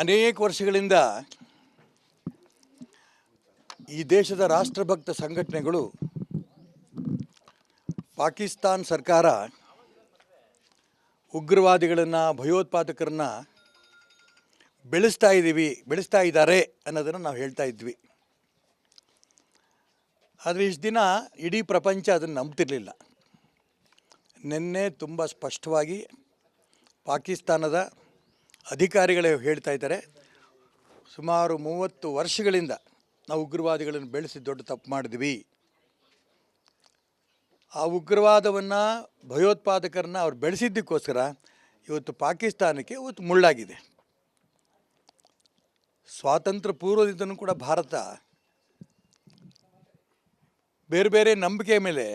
ಅನೇಕ ವರ್ಷಗಳಿಂದ ಈ ದೇಶದ ರಾಷ್ಟ್ರಭಕ್ತ ಸಂಘಟನೆಗಳು ಪಾಕಿಸ್ತಾನ ಸರ್ಕಾರ ಉಗ್ರವಾದಿಗಳನ್ನು ಭಯೋತ್ಪಾದಕರನ್ನು ಬೆಳೆಸ್ತಾ ಇದ್ದಾರೆ ಅನ್ನೋದನ್ನು ನಾವು ಹೇಳ್ತಾ ಇದ್ವಿ. ಆದರೆ ಇಷ್ಟು ದಿನ ಇಡೀ ಪ್ರಪಂಚ ಅದನ್ನು ನಂಬ್ತಿರಲಿಲ್ಲ. ನಿನ್ನೆ ತುಂಬ ಸ್ಪಷ್ಟವಾಗಿ ಪಾಕಿಸ್ತಾನದ ಅಧಿಕಾರಿಗಳೇ ಹೇಳ್ತಾ ಇದ್ದಾರೆ, ಸುಮಾರು 30 ವರ್ಷಗಳಿಂದ ನಾವು ಉಗ್ರವಾದಿಗಳನ್ನು ಬೆಳೆಸಿ ದೊಡ್ಡ ತಪ್ಪು ಮಾಡಿದ್ವಿ. ಆ ಉಗ್ರವಾದವನ್ನು ಭಯೋತ್ಪಾದಕರನ್ನ ಅವ್ರು ಬೆಳೆಸಿದ್ದಕ್ಕೋಸ್ಕರ ಇವತ್ತು ಪಾಕಿಸ್ತಾನಕ್ಕೆ ಇವತ್ತು ಮುಳ್ಳಾಗಿದೆ. ಸ್ವಾತಂತ್ರ್ಯ ಪೂರ್ವದಿಂದನೂ ಕೂಡ ಭಾರತ ಬೇರೆ ಬೇರೆ ನಂಬಿಕೆ ಮೇಲೆ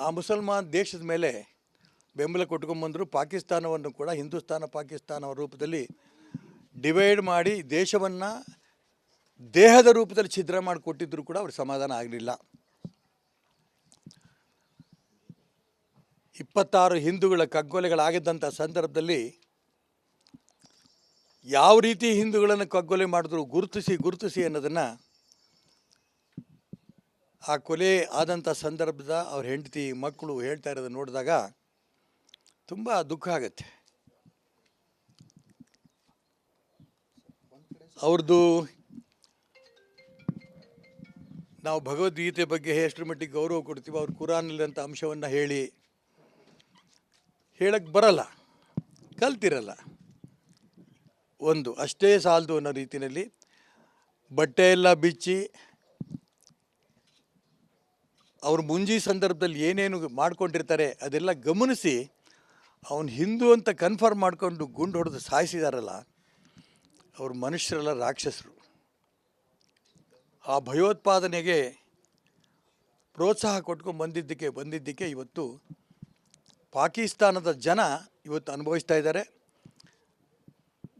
ಆ ಮುಸಲ್ಮಾನ್ ದೇಶದ ಮೇಲೆ ಬೆಂಬಲ ಕೊಟ್ಕೊಂಡ್ಬಂದರು. ಪಾಕಿಸ್ತಾನವನ್ನು ಕೂಡ ಹಿಂದೂಸ್ತಾನ ಪಾಕಿಸ್ತಾನ ರೂಪದಲ್ಲಿ ಡಿವೈಡ್ ಮಾಡಿ ದೇಶವನ್ನು ದೇಹದ ರೂಪದಲ್ಲಿ ಛಿದ್ರ ಮಾಡಿಕೊಟ್ಟಿದ್ರು ಕೂಡ ಅವ್ರಿಗೆ ಸಮಾಧಾನ ಆಗಲಿಲ್ಲ. 26 ಹಿಂದೂಗಳ ಕಗ್ಗೊಲೆಗಳಾಗಿದ್ದಂಥ ಸಂದರ್ಭದಲ್ಲಿ ಯಾವ ರೀತಿ ಹಿಂದೂಗಳನ್ನು ಕಗ್ಗೊಲೆ ಮಾಡಿದ್ರು ಗುರುತಿಸಿ ಅನ್ನೋದನ್ನು ಆ ಕೊಲೆ ಆದಂಥ ಸಂದರ್ಭದ ಅವ್ರ ಹೆಂಡತಿ ಮಕ್ಕಳು ಹೇಳ್ತಾ ಇರೋದನ್ನು ನೋಡಿದಾಗ ತುಂಬ ದುಃಖ ಆಗುತ್ತೆ. ಅವ್ರದ್ದು ನಾವು ಭಗವದ್ಗೀತೆ ಬಗ್ಗೆ ಎಷ್ಟರ ಮಟ್ಟಿಗೆ ಗೌರವ ಕೊಡ್ತೀವಿ, ಅವ್ರು ಕುರಾನಲ್ಲಿರೋಂಥ ಅಂಶವನ್ನು ಹೇಳಕ್ಕೆ ಬರಲ್ಲ, ಕಲ್ತಿರಲ್ಲ. ಒಂದು ಅಷ್ಟೇ ಸಾಲದು ಅನ್ನೋ ರೀತಿಯಲ್ಲಿ ಬಟ್ಟೆ ಎಲ್ಲ ಬಿಚ್ಚಿ ಅವ್ರು ಮುಂಜಿ ಸಂದರ್ಭದಲ್ಲಿ ಏನೇನು ಮಾಡ್ಕೊಂಡಿರ್ತಾರೆ ಅದೆಲ್ಲ ಗಮನಿಸಿ ಅವನು ಹಿಂದೂ ಅಂತ ಕನ್ಫರ್ಮ್ ಮಾಡಿಕೊಂಡು ಗುಂಡು ಹೊಡೆದು ಸಾಯಿಸಿದಾರಲ್ಲ, ಅವ್ರು ಮನುಷ್ಯರೆಲ್ಲ ರಾಕ್ಷಸರು. ಆ ಭಯೋತ್ಪಾದನೆಗೆ ಪ್ರೋತ್ಸಾಹ ಕೊಟ್ಕೊಂಡು ಬಂದಿದ್ದಕ್ಕೆ ಇವತ್ತು ಪಾಕಿಸ್ತಾನದ ಜನ ಇವತ್ತು ಅನುಭವಿಸ್ತಾ ಇದ್ದಾರೆ.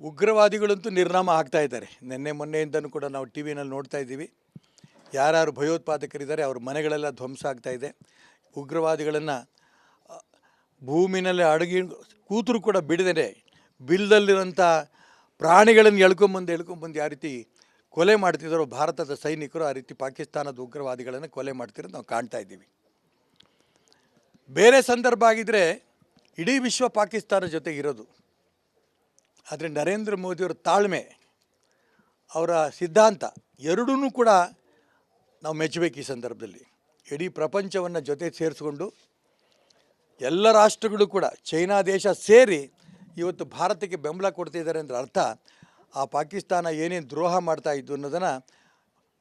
ಉಗ್ರವಾದಿಗಳಂತೂ ನಿರ್ನಾಮ ಆಗ್ತಾ ಇದ್ದಾರೆ. ನಿನ್ನೆ ಮೊನ್ನೆಯಿಂದನೂ ಕೂಡ ನಾವು ಟಿ ವಿನಲ್ಲಿ ನೋಡ್ತಾ ಇದ್ದೀವಿ. ಯಾರ್ಯಾರು ಭಯೋತ್ಪಾದಕರಿದ್ದಾರೆ ಅವ್ರ ಮನೆಗಳೆಲ್ಲ ಧ್ವಂಸ ಆಗ್ತಾ ಇದೆ. ಉಗ್ರವಾದಿಗಳನ್ನು ಭೂಮಿನಲ್ಲಿ ಅಡಗಿ ಕೂತರು ಕೂಡ ಬಿಡದೇ ಬಿಲ್ದಲ್ಲಿರೋಂಥ ಪ್ರಾಣಿಗಳನ್ನು ಎಳ್ಕೊಂಬಂದು ಯಾವ ರೀತಿ ಕೊಲೆ ಮಾಡ್ತಿದ್ದಾರೋ ಭಾರತದ ಸೈನಿಕರು, ಆ ರೀತಿ ಪಾಕಿಸ್ತಾನದ ಉಗ್ರವಾದಿಗಳನ್ನು ಕೊಲೆ ಮಾಡ್ತಿರೋದು ನಾವು ಕಾಣ್ತಾ ಇದ್ದೀವಿ. ಬೇರೆ ಸಂದರ್ಭ ಆಗಿದ್ದರೆ ಇಡೀ ವಿಶ್ವ ಪಾಕಿಸ್ತಾನ ಜೊತೆಗಿರೋದು. ಆದರೆ ನರೇಂದ್ರ ಮೋದಿಯವರ ತಾಳ್ಮೆ, ಅವರ ಸಿದ್ಧಾಂತ ಎರಡೂ ಕೂಡ ನಾವು ಮೆಚ್ಚಬೇಕು. ಈ ಸಂದರ್ಭದಲ್ಲಿ ಇಡೀ ಪ್ರಪಂಚವನ್ನು ಜೊತೆ ಸೇರಿಸ್ಕೊಂಡು ಎಲ್ಲ ರಾಷ್ಟ್ರಗಳು ಕೂಡ ಚೈನಾ ದೇಶ ಸೇರಿ ಇವತ್ತು ಭಾರತಕ್ಕೆ ಬೆಂಬಲ ಕೊಡ್ತಿದ್ದಾರೆ ಅಂದರೆ ಅರ್ಥ ಆ ಪಾಕಿಸ್ತಾನ ಏನೇನು ದ್ರೋಹ ಮಾಡ್ತಾ ಇದ್ದು ಅನ್ನೋದನ್ನು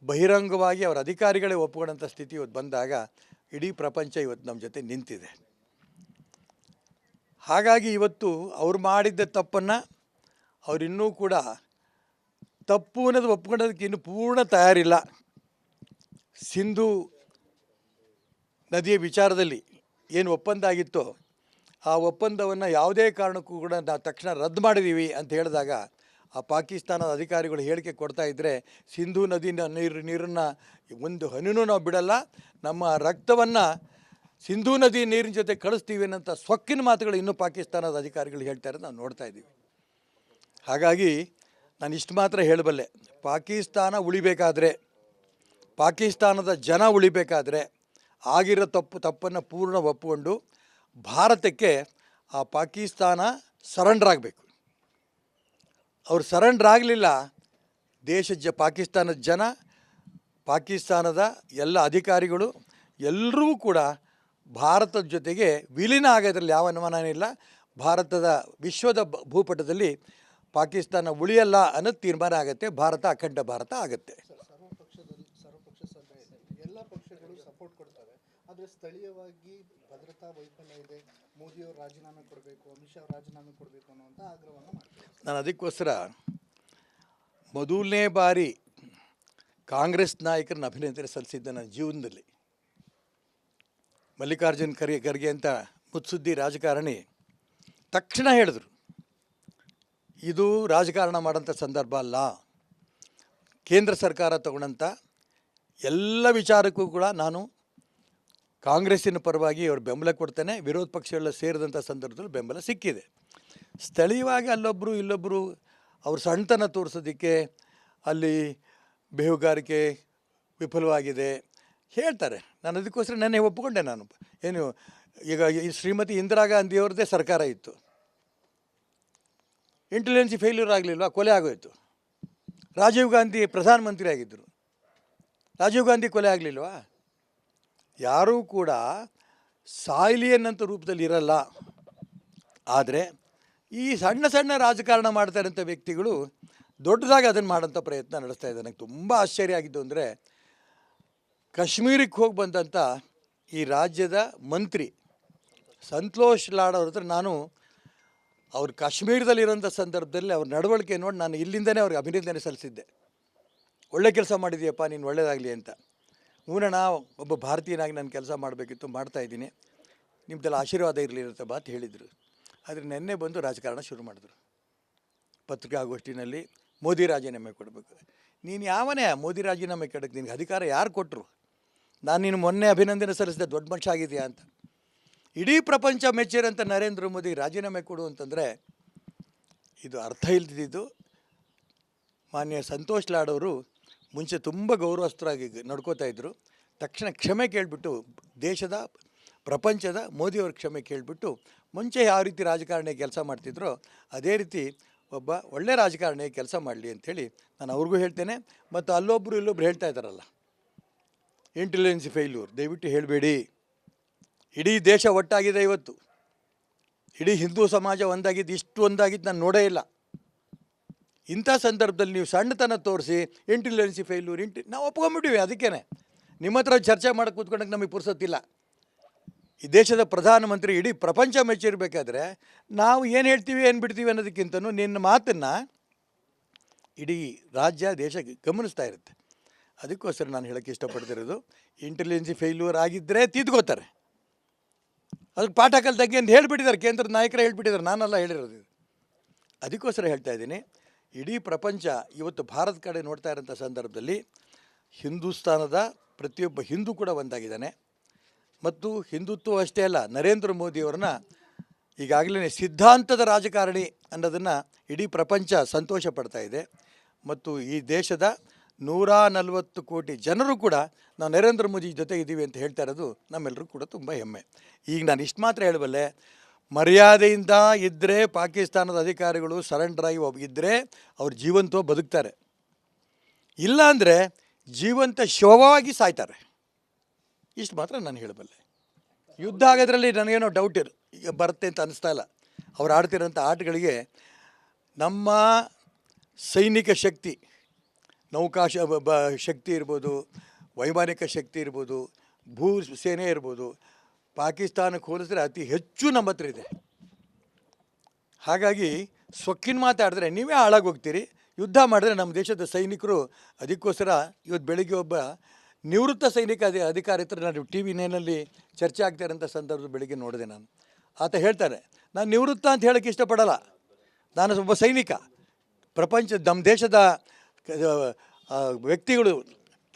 ಬಹಿರಂಗವಾಗಿ ಅವರ ಅಧಿಕಾರಿಗಳೇ ಒಪ್ಕೊಳ್ಳೋಂಥ ಸ್ಥಿತಿ ಇವತ್ತು ಬಂದಾಗ ಇಡೀ ಪ್ರಪಂಚ ಇವತ್ತು ನಮ್ಮ ಜೊತೆ ನಿಂತಿದೆ. ಹಾಗಾಗಿ ಇವತ್ತು ಅವ್ರು ಮಾಡಿದ್ದ ತಪ್ಪನ್ನು ಅವರಿನ್ನೂ ಕೂಡ ತಪ್ಪು ಅನ್ನೋದು ಒಪ್ಕೊಳ್ಳೋದಕ್ಕೆ ಇನ್ನೂ ಪೂರ್ಣ ತಯಾರಿಲ್ಲ. ಸಿಂಧೂ ನದಿಯ ವಿಚಾರದಲ್ಲಿ ಏನು ಒಪ್ಪಂದ ಆಗಿತ್ತೋ ಆ ಒಪ್ಪಂದವನ್ನು ಯಾವುದೇ ಕಾರಣಕ್ಕೂ ಕೂಡ ನಾವು ತಕ್ಷಣ ರದ್ದು ಮಾಡಿದ್ದೀವಿ ಅಂತ ಹೇಳಿದಾಗ ಆ ಪಾಕಿಸ್ತಾನದ ಅಧಿಕಾರಿಗಳು ಹೇಳಿಕೆ ಕೊಡ್ತಾ ಇದ್ದರೆ, ಸಿಂಧೂ ನದಿನ ನೀರನ್ನು ಒಂದು ಹನಿನೂ ನಾವು ಬಿಡಲ್ಲ, ನಮ್ಮ ರಕ್ತವನ್ನು ಸಿಂಧೂ ನದಿ ನೀರಿನ ಜೊತೆ ಕಳಿಸ್ತೀವಿ ಅನ್ನೋಂಥ ಸೊಕ್ಕಿನ ಮಾತುಗಳು ಇನ್ನೂ ಪಾಕಿಸ್ತಾನದ ಅಧಿಕಾರಿಗಳು ಹೇಳ್ತಾ ಇರೋದು ನಾವು ನೋಡ್ತಾ ಇದ್ದೀವಿ. ಹಾಗಾಗಿ ನಾನು ಇಷ್ಟು ಮಾತ್ರ ಹೇಳಬಲ್ಲೆ, ಪಾಕಿಸ್ತಾನ ಉಳಿಬೇಕಾದ್ರೆ, ಪಾಕಿಸ್ತಾನದ ಜನ ಉಳಿಬೇಕಾದ್ರೆ ಆಗಿರೋ ತಪ್ಪನ್ನು ಪೂರ್ಣ ಒಪ್ಪಿಕೊಂಡು ಭಾರತಕ್ಕೆ ಆ ಪಾಕಿಸ್ತಾನ ಸರೆಂಡರ್ ಆಗಬೇಕು. ಅವ್ರು ಸರೆಂಡರ್ ಆಗಲಿಲ್ಲ, ಪಾಕಿಸ್ತಾನದ ಜನ, ಪಾಕಿಸ್ತಾನದ ಎಲ್ಲ ಅಧಿಕಾರಿಗಳು ಎಲ್ಲರೂ ಕೂಡ ಭಾರತದ ಜೊತೆಗೆ ವಿಲೀನ ಆಗೋದ್ರಲ್ಲಿ ಯಾವ ಅನುಮಾನವೂ ಇಲ್ಲ. ಭಾರತದ ವಿಶ್ವದ ಭೂಪಟದಲ್ಲಿ ಪಾಕಿಸ್ತಾನ ಉಳಿಯಲ್ಲ ಅನ್ನೋದು ತೀರ್ಮಾನ ಆಗುತ್ತೆ. ಭಾರತ ಅಖಂಡ ಭಾರತ ಆಗುತ್ತೆ. ಸರ್ವಪಕ್ಷ ಸಭೆ ಇದೆ, ಎಲ್ಲ ಪಕ್ಷಗಳು ಸಪೋರ್ಟ್ ಕೊಡ್ತಾರೆ. ಆದರೆ ಸ್ಥಳೀಯವಾಗಿ ಭದ್ರತಾ ವೈಫಲ್ಯ ಇದೆ, ಮೋದಿಯವರು ರಾಜೀನಾಮೆ ಕೊಡಬೇಕು, ಅಮಿತ್ ಶಾ ರಾಜೀನಾಮೆ ಕೊಡಬೇಕು ಅನ್ನುವಂಥ ಆಗ್ರಹವನ್ನು ಮಾಡ್ತಾರೆ. ನಾನು ಅದಕ್ಕೋಸ್ಕರ ಮೊದಲನೇ ಬಾರಿ ಕಾಂಗ್ರೆಸ್ ನಾಯಕರನ್ನ ಅಭಿನಂದನೆ ಸಲ್ಲಿಸಿದ್ದೆ ನನ್ನ ಜೀವನದಲ್ಲಿ. ಮಲ್ಲಿಕಾರ್ಜುನ್ ಖರ್ಗೆ ಅಂತ ಮುತ್ಸುದ್ದಿ ರಾಜಕಾರಣಿ ತಕ್ಷಣ ಹೇಳಿದ್ರು, ಇದು ರಾಜಕಾರಣ ಮಾಡೋಂಥ ಸಂದರ್ಭ ಅಲ್ಲ, ಕೇಂದ್ರ ಸರ್ಕಾರ ತಗೊಂಡಂಥ ಎಲ್ಲ ವಿಚಾರಕ್ಕೂ ಕೂಡ ನಾನು ಕಾಂಗ್ರೆಸ್ಸಿನ ಪರವಾಗಿ ಅವ್ರು ಬೆಂಬಲ ಕೊಡ್ತೇನೆ. ವಿರೋಧ ಪಕ್ಷಗಳ ಸೇರಿದಂಥ ಸಂದರ್ಭದಲ್ಲಿ ಬೆಂಬಲ ಸಿಕ್ಕಿದೆ. ಸ್ಥಳೀಯವಾಗಿ ಅಲ್ಲೊಬ್ಬರು ಇಲ್ಲೊಬ್ಬರು ಅವ್ರ ಸಣ್ಣತನ ತೋರಿಸೋದಕ್ಕೆ ಅಲ್ಲಿ ಬೇಹುಗಾರಿಕೆ ವಿಫಲವಾಗಿದೆ ಹೇಳ್ತಾರೆ. ನಾನು ಅದಕ್ಕೋಸ್ಕರ ನೆನ್ನೆ ಒಪ್ಪಿಕೊಂಡೆ. ನಾನು ಏನು ಈಗ ಈ ಶ್ರೀಮತಿ ಇಂದಿರಾ ಗಾಂಧಿಯವ್ರದ್ದೇ ಸರ್ಕಾರ ಇತ್ತು, ಇಂಟೆಲಿಜೆನ್ಸಿ ಫೇಲ್ಯೂರ್ ಆಗಲಿಲ್ವಾ, ಕೊಲೆ ಆಗೋಯಿತು. ರಾಜೀವ್ ಗಾಂಧಿ ಪ್ರಧಾನಮಂತ್ರಿ ಆಗಿದ್ದರು, ರಾಜೀವ್ ಗಾಂಧಿ ಕೊಲೆ ಆಗಲಿಲ್ವಾ? ಯಾರೂ ಕೂಡ ಸಾಯ್ಲಿಯನ್ನಂಥ ರೂಪದಲ್ಲಿ ಇರಲ್ಲ. ಆದರೆ ಈ ಸಣ್ಣ ಸಣ್ಣ ರಾಜಕಾರಣ ಮಾಡ್ತಾ ಇರೋಂಥ ವ್ಯಕ್ತಿಗಳು ದೊಡ್ಡದಾಗಿ ಅದನ್ನು ಮಾಡೋಂಥ ಪ್ರಯತ್ನ ನಡೆಸ್ತಾ ಇದ್ದಾರೆ. ನನಗೆ ತುಂಬ ಆಶ್ಚರ್ಯ ಆಗಿದ್ದು ಅಂದರೆ, ಕಾಶ್ಮೀರಕ್ಕೆ ಹೋಗಿ ಬಂದಂಥ ಈ ರಾಜ್ಯದ ಮಂತ್ರಿ ಸಂತೋಷ್ ಲಾಡ್ ಅವ್ರ ಹತ್ರ ನಾನು ಅವ್ರು ಕಾಶ್ಮೀರದಲ್ಲಿರೋಂಥ ಸಂದರ್ಭದಲ್ಲಿ ಅವ್ರ ನಡವಳಿಕೆ ನೋಡಿ ನಾನು ಇಲ್ಲಿಂದನೇ ಅವ್ರಿಗೆ ಅಭಿನಂದನೆ ಸಲ್ಲಿಸಿದ್ದೆ. ಒಳ್ಳೆ ಕೆಲಸ ಮಾಡಿದೆಯಪ್ಪ, ನೀನು ಒಳ್ಳೆಯದಾಗಲಿ ಅಂತ. ಹೂನಣ್ಣ, ಒಬ್ಬ ಭಾರತೀಯನಾಗಿ ನಾನು ಕೆಲಸ ಮಾಡಬೇಕಿತ್ತು, ಮಾಡ್ತಾಯಿದ್ದೀನಿ, ನಿಮ್ಮದೆಲ್ಲ ಆಶೀರ್ವಾದ ಇರಲಿ ಅಂತ ಮಾತು ಹೇಳಿದರು. ಆದರೆ ನೆನ್ನೆ ಬಂದು ರಾಜಕಾರಣ ಶುರು ಮಾಡಿದ್ರು. ಪತ್ರಿಕಾಗೋಷ್ಠಿನಲ್ಲಿ ಮೋದಿ ರಾಜೀನಾಮೆ ಕೊಡಬೇಕು. ನೀನು ಯಾವನೇ ಮೋದಿ ರಾಜೀನಾಮೆ ಕೊಡೋಕ್ಕೆ? ನಿನಗೆ ಅಧಿಕಾರ ಯಾರು ಕೊಟ್ಟರು? ನಾನು ನೀನು ಮೊನ್ನೆ ಅಭಿನಂದನೆ ಸಲ್ಲಿಸಿದೆ, ದೊಡ್ಡ ಮನುಷ್ಯ ಆಗಿದೆಯಾ ಅಂತ. ಇಡೀ ಪ್ರಪಂಚ ಮೆಚ್ಚಿರಂಥ ನರೇಂದ್ರ ಮೋದಿ ರಾಜೀನಾಮೆ ಕೊಡು ಅಂತಂದರೆ ಇದು ಅರ್ಥ ಇಲ್ದಿದ್ದು. ಮಾನ್ಯ ಸಂತೋಷ್ ಲಾಡ್ ಅವರು ಮುಂಚೆ ತುಂಬ ಗೌರವಸ್ಥರಾಗಿ ನಡ್ಕೋತಾ ಇದ್ದರು. ತಕ್ಷಣ ಕ್ಷಮೆ ಕೇಳಿಬಿಟ್ಟು, ದೇಶದ ಪ್ರಪಂಚದ ಮೋದಿಯವ್ರ ಕ್ಷಮೆ ಕೇಳಿಬಿಟ್ಟು, ಮುಂಚೆ ಯಾವ ರೀತಿ ರಾಜಕಾರಣಿ ಕೆಲಸ ಮಾಡ್ತಿದ್ರೋ ಅದೇ ರೀತಿ ಒಬ್ಬ ಒಳ್ಳೆ ರಾಜಕಾರಣಿ ಕೆಲಸ ಮಾಡಲಿ ಅಂಥೇಳಿ ನಾನು ಅವ್ರಿಗೂ ಹೇಳ್ತೇನೆ. ಮತ್ತು ಅಲ್ಲೊಬ್ಬರು ಇಲ್ಲೊಬ್ರು ಹೇಳ್ತಾ ಇದ್ದಾರಲ್ಲ, ಇಂಟೆಲಿಜೆನ್ಸಿ ಫೇಲ್ಯೂರ್, ದಯವಿಟ್ಟು ಹೇಳಬೇಡಿ. ಇಡೀ ದೇಶ ಒಟ್ಟಾಗಿದೆ ಇವತ್ತು, ಇಡೀ ಹಿಂದೂ ಸಮಾಜ ಒಂದಾಗಿದ್ದು, ಇಷ್ಟು ಒಂದಾಗಿದ್ದು ನಾನು ನೋಡೇ ಇಲ್ಲ. ಇಂಥ ಸಂದರ್ಭದಲ್ಲಿ ನೀವು ಸಣ್ಣತನ ತೋರಿಸಿ ಇಂಟೆಲಿಜೆನ್ಸಿ ಫೇಲ್ಯೂರ್ ನಾವು ಒಪ್ಕೊಂಬಿಟ್ಟಿವಿ. ಅದಕ್ಕೇ ನಿಮ್ಮ ಹತ್ರ ಚರ್ಚೆ ಮಾಡೋಕ್ಕೆ ಕೂತ್ಕೊಂಡಾಗ ನಮಗೆ ಪುರ್ಸೊತ್ತಿಲ್ಲ. ಈ ದೇಶದ ಪ್ರಧಾನಮಂತ್ರಿ ಇಡೀ ಪ್ರಪಂಚ ಮೆಚ್ಚಿರಬೇಕಾದ್ರೆ ನಾವು ಏನು ಹೇಳ್ತೀವಿ ಏನು ಬಿಡ್ತೀವಿ ಅನ್ನೋದಕ್ಕಿಂತನೂ ನಿನ್ನ ಮಾತನ್ನು ಇಡೀ ರಾಜ್ಯ ದೇಶ ಗಮನಿಸ್ತಾ ಇರುತ್ತೆ. ಅದಕ್ಕೋಸ್ಕರ ನಾನು ಹೇಳೋಕ್ಕೆ ಇಷ್ಟಪಡ್ತಿರೋದು, ಇಂಟೆಲಿಜೆನ್ಸಿ ಫೇಲ್ಯೂರ್ ಆಗಿದ್ದರೆ ತಿದ್ಕೋತಾರೆ, ಅದಕ್ಕೆ ಪಾಠ ಕಲ್ತಂಗೆ ಅಂತ ಹೇಳಿಬಿಟ್ಟಿದ್ದಾರೆ, ಕೇಂದ್ರದ ನಾಯಕರೇ ಹೇಳಿಬಿಟ್ಟಿದ್ದಾರೆ, ನಾನೆಲ್ಲ ಹೇಳಿರೋದು. ಅದಕ್ಕೋಸ್ಕರ ಹೇಳ್ತಾ ಇದ್ದೀನಿ, ಇಡೀ ಪ್ರಪಂಚ ಇವತ್ತು ಭಾರತ ಕಡೆ ನೋಡ್ತಾ ಇರೋಂಥ ಸಂದರ್ಭದಲ್ಲಿ ಹಿಂದೂಸ್ತಾನದ ಪ್ರತಿಯೊಬ್ಬ ಹಿಂದೂ ಕೂಡ ಒಂದಾಗಿದ್ದಾನೆ. ಮತ್ತು ಹಿಂದುತ್ವ ಅಷ್ಟೇ ಅಲ್ಲ, ನರೇಂದ್ರ ಮೋದಿಯವ್ರನ್ನ ಈಗಾಗಲೇ ಸಿದ್ಧಾಂತದ ರಾಜಕಾರಣಿ ಅನ್ನೋದನ್ನು ಇಡೀ ಪ್ರಪಂಚ ಸಂತೋಷ ಪಡ್ತಾ ಇದೆ. ಮತ್ತು ಈ ದೇಶದ 140 ಕೋಟಿ ಜನರು ಕೂಡ ನಾವು ನರೇಂದ್ರ ಮೋದಿ ಜೊತೆ ಇದ್ದೀವಿ ಅಂತ ಹೇಳ್ತಾ ಇರೋದು ನಮ್ಮೆಲ್ಲರೂ ಕೂಡ ತುಂಬ ಹೆಮ್ಮೆ. ಈಗ ನಾನು ಇಷ್ಟು ಮಾತ್ರ ಹೇಳಬಲ್ಲೆ, ಮರ್ಯಾದೆಯಿಂದ ಇದ್ದರೆ ಪಾಕಿಸ್ತಾನದ ಅಧಿಕಾರಿಗಳು ಸರೆಂಡರ್ ಆಗಿ ಇದ್ದರೆ ಅವ್ರು ಜೀವಂತವಾಗಿ ಬದುಕ್ತಾರೆ, ಇಲ್ಲಾಂದರೆ ಜೀವಂತ ಶವವಾಗಿ ಸಾಯ್ತಾರೆ. ಇಷ್ಟು ಮಾತ್ರ ನಾನು ಹೇಳಬಲ್ಲೆ. ಯುದ್ಧ ಆಗೋದ್ರಲ್ಲಿ ನನಗೇನೋ ಡೌಟ್ ಈಗ ಬರುತ್ತೆ ಅಂತ ಅನ್ನಿಸ್ತಾ ಇಲ್ಲ. ಅವ್ರು ಆಡ್ತಿರೋಂಥ ಆಟಗಳಿಗೆ ನಮ್ಮ ಸೈನಿಕ ಶಕ್ತಿ, ನೌಕಾ ಶಕ್ತಿ ಇರ್ಬೋದು, ವೈಮಾನಿಕ ಶಕ್ತಿ ಇರ್ಬೋದು, ಭೂ ಸೇನೆ ಇರ್ಬೋದು, ಪಾಕಿಸ್ತಾನಕ್ಕೆ ಹೋಲಿಸಿದ್ರೆ ಅತಿ ಹೆಚ್ಚು ನಮ್ಮ ಹತ್ರ ಇದೆ. ಹಾಗಾಗಿ ಸೊಕ್ಕಿನ ಮಾತಾಡಿದ್ರೆ ನೀವೇ ಹಾಳಾಗೋಗ್ತೀರಿ, ಯುದ್ಧ ಮಾಡಿದ್ರೆ ನಮ್ಮ ದೇಶದ ಸೈನಿಕರು. ಅದಕ್ಕೋಸ್ಕರ ಇವತ್ತು ಬೆಳಿಗ್ಗೆ ಒಬ್ಬ ನಿವೃತ್ತ ಸೈನಿಕ ಅಧಿಕಾರಿ ಹತ್ರ ನಾನು ಟಿ ವಿ ನೇನಲ್ಲಿ ಚರ್ಚೆ ಆಗ್ತಾ ಇರೋಂಥ ಸಂದರ್ಭದ ಬೆಳಿಗ್ಗೆ ನೋಡಿದೆ. ನಾನು ಆತ ಹೇಳ್ತಾರೆ, ನಾನು ನಿವೃತ್ತ ಅಂತ ಹೇಳೋಕ್ಕೆ ಇಷ್ಟಪಡಲ್ಲ, ನಾನು ಒಬ್ಬ ಸೈನಿಕ. ನಮ್ಮ ದೇಶದ ವ್ಯಕ್ತಿಗಳು,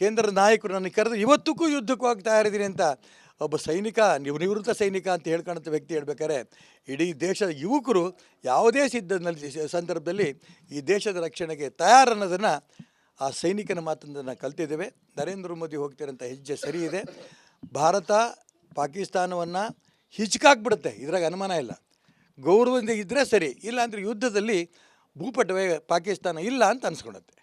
ಕೇಂದ್ರದ ನಾಯಕರು ನನಗೆ ಕರೆದು ಇವತ್ತಿಗೂ ಯುದ್ಧಕ್ಕೂ ಹೋಗಿ ತಯಾರಿದ್ದೀನಿ ಅಂತ ಒಬ್ಬ ಸೈನಿಕ, ನಿವೃತ್ತ ಸೈನಿಕ ಅಂತ ಹೇಳ್ಕೊಳ್ಳೋಂಥ ವ್ಯಕ್ತಿ ಹೇಳ್ಬೇಕಾದ್ರೆ, ಇಡೀ ದೇಶದ ಯುವಕರು ಯಾವುದೇ ಸಂದರ್ಭದಲ್ಲಿ ಈ ದೇಶದ ರಕ್ಷಣೆಗೆ ತಯಾರನ್ನೋದನ್ನು ಆ ಸೈನಿಕನ ಮಾತನ್ನು ಕಲ್ತಿದ್ದೇವೆ. ನರೇಂದ್ರ ಮೋದಿ ಹೋಗ್ತಿರೋಂಥ ಹೆಜ್ಜೆ ಸರಿ ಇದೆ. ಭಾರತ ಪಾಕಿಸ್ತಾನವನ್ನು ಹಿಚ್ಕಾಕ್ಬಿಡುತ್ತೆ, ಇದ್ರಾಗ ಅನುಮಾನ ಇಲ್ಲ. ಗೌರವದಿಂದ ಇದ್ದರೆ ಸರಿ, ಇಲ್ಲ ಅಂದರೆ ಯುದ್ಧದಲ್ಲಿ ಭೂಪಟವೇ ಪಾಕಿಸ್ತಾನ ಇಲ್ಲ ಅಂತ ಅನ್ಸ್ಕೊಳುತ್ತೆ.